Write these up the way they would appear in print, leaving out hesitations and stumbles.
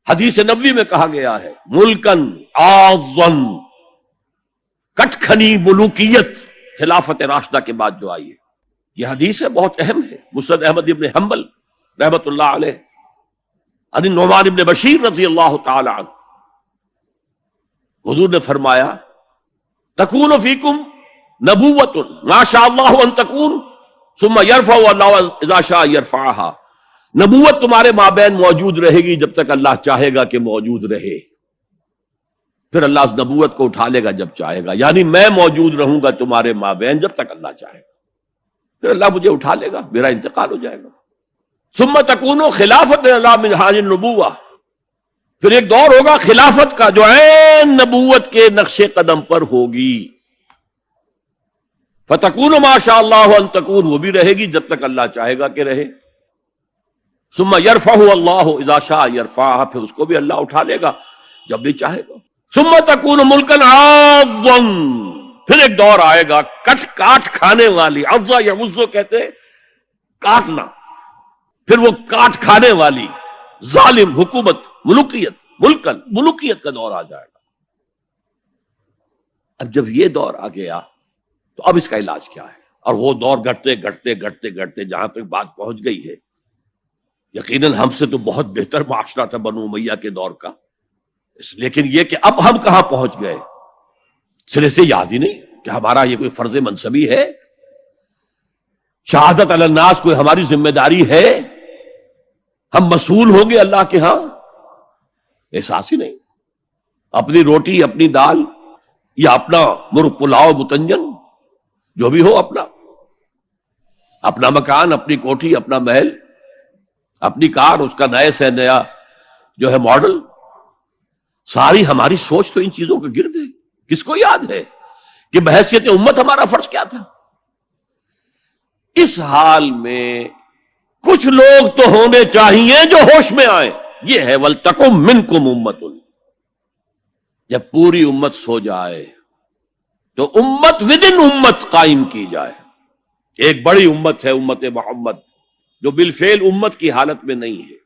حدیث نبوی میں کہا گیا ہے ملکن اعظم، کٹکھنی ملوکیت خلافت راشدہ کے بعد جو آئی ہے. یہ حدیث ہے، بہت اہم ہے. مسند احمد ابن حنبل رحمت اللہ علیہ عن نعمان ابن بشیر رضی اللہ تعالی عنہ، حضور نے فرمایا تکون فیکم نبوۃ ما شاء اللہ ان تکون ثم یرفع اللہ اذا شاء یرفعها. نبوت تمہارے مابین موجود رہے گی جب تک اللہ چاہے گا کہ موجود رہے، پھر اللہ اس نبوت کو اٹھا لے گا جب چاہے گا. یعنی میں موجود رہوں گا تمہارے مابین جب تک اللہ چاہے گا، پھر اللہ مجھے اٹھا لے گا، میرا انتقال ہو جائے گا. ثم تکون خلافت اللہ من حاج النبوہ، پھر ایک دور ہوگا خلافت کا جو عین نبوت کے نقش قدم پر ہوگی. فتکون ما شاء اللہ ان تکون، وہ بھی رہے گی جب تک اللہ چاہے گا کہ رہے. ثم یرفع اللہ اذا شاء یرفعها، پھر اس کو بھی اللہ اٹھا لے گا جب بھی چاہے گا. ثم تکون ملکن عاظم، پھر ایک دور آئے گا کاٹ کھانے والی، عضا یعض کہتے ہیں کاٹنا، پھر وہ کاٹ کھانے والی ظالم حکومت، ملوکیت کا دور آ جائے گا. اب جب یہ دور آ گیا تو اب اس کا علاج کیا ہے؟ اور وہ دور گھٹتے جہاں تک بات پہنچ گئی ہے، یقیناً ہم سے تو بہت بہتر معاشرہ تھا بنو امیہ کے دور کا، لیکن یہ کہ اب ہم کہاں پہنچ گئے، سرے سے یاد ہی نہیں کہ ہمارا یہ کوئی فرض منصبی ہے، شہادت علی الناس کوئی ہماری ذمہ داری ہے، ہم مسئول ہوں گے اللہ کے ہاں. احساس ہی نہیں. اپنی روٹی، اپنی دال، یا اپنا مرغ پلاؤ متنجن جو بھی ہو، اپنا مکان، اپنی کوٹھی، اپنا محل، اپنی کار، اس کا نئے سے نیا جو ہے ماڈل، ساری ہماری سوچ تو ان چیزوں کے گرد ہے. کس کو یاد ہے کہ بحیثیت امت ہمارا فرض کیا تھا؟ اس حال میں کچھ لوگ تو ہونے چاہیے جو ہوش میں آئیں. یہ ہے وَلْتَكُمْ مِنْكُمْ أُمَّةٌ. جب پوری امت سو جائے تو امت ودن امت قائم کی جائے. ایک بڑی امت ہے امت محمد، جو بالفعل امت کی حالت میں نہیں ہے،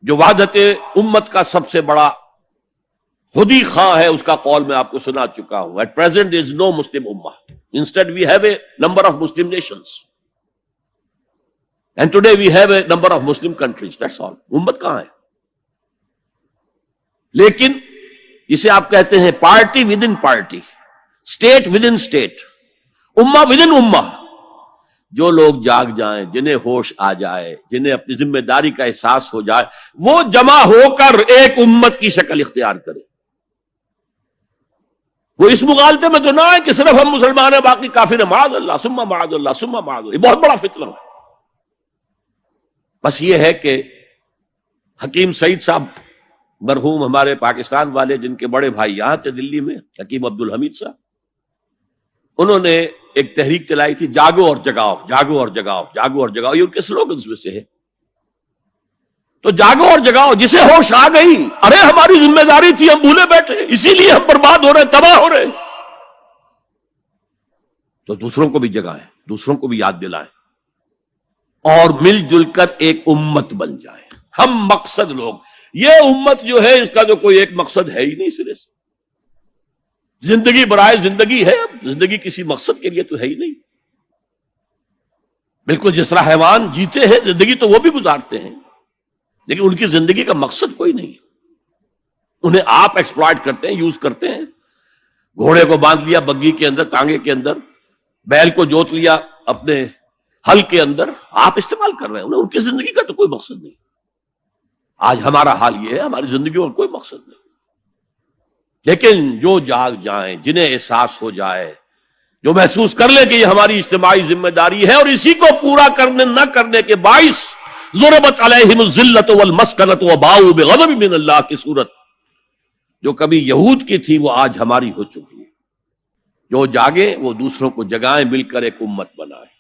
جو وحدت امت کا سب سے بڑا خودی خواہ ہے. اس کا قول میں آپ کو سنا چکا ہوں. At present there is no Muslim ummah. Instead we have a number of Muslim nations. And today we have a number of Muslim countries. That's all. امت کہاں ہے؟ لیکن اسے آپ کہتے ہیں party with in party, state with in state, امہ with in امہ. جو لوگ جاگ جائیں، جنہیں ہوش آ جائے، جنہیں اپنی ذمہ داری کا احساس ہو جائے، وہ جمع ہو کر ایک امت کی شکل اختیار کرے. وہ اس مغالطے میں تو نہ ہے کہ صرف ہم مسلمان ہیں باقی کافر ہیں. معاذ اللہ ثم معاذ اللہ ثم معاذ اللہ. یہ بہت بڑا فتنہ ہے. بس یہ ہے کہ حکیم سعید صاحب مرحوم ہمارے پاکستان والے، جن کے بڑے بھائی یہاں تھے دلی میں، حکیم عبد الحمید صاحب، انہوں نے ایک تحریک چلائی تھی، جاگو اور جگاؤ، جاگو اور جگاؤ، جاگو اور جگاؤ. یہ ان کے سلوگنز میں سے ہے. تو جاگو اور جگاؤ، جسے ہوش آ گئی، ارے ہماری ذمہ داری تھی، ہم بھولے بیٹھے، اسی لیے ہم برباد ہو رہے، تباہ ہو رہے. تو دوسروں کو بھی جگائیں، دوسروں کو بھی یاد دلائیں، اور مل جل کر ایک امت بن جائیں. ہم مقصد لوگ، یہ امت جو ہے اس کا جو کوئی ایک مقصد ہے ہی نہیں سرے سے. زندگی برائے زندگی ہے، اب زندگی کسی مقصد کے لیے تو ہے ہی نہیں. بالکل جس طرح حیوان جیتے ہیں، زندگی تو وہ بھی گزارتے ہیں، لیکن ان کی زندگی کا مقصد کوئی نہیں. انہیں آپ ایکسپلائٹ کرتے ہیں، یوز کرتے ہیں. گھوڑے کو باندھ لیا بگی کے اندر، ٹانگے کے اندر، بیل کو جوت لیا اپنے ہل کے اندر، آپ استعمال کر رہے ہیں انہیں. ان کی زندگی کا تو کوئی مقصد نہیں. آج ہمارا حال یہ ہے، ہماری زندگیوں کا کوئی مقصد نہیں. لیکن جو جاگ جائیں، جنہیں احساس ہو جائے، جو محسوس کر لیں کہ یہ ہماری اجتماعی ذمہ داری ہے، اور اسی کو پورا کرنے نہ کرنے کے باعث ضربت علیہم الذلۃ والمسکنۃ وباؤوا بغضب من اللہ کی صورت جو کبھی یہود کی تھی، وہ آج ہماری ہو چکی ہے. جو جاگے وہ دوسروں کو جگائیں، مل کر ایک امت بنائیں.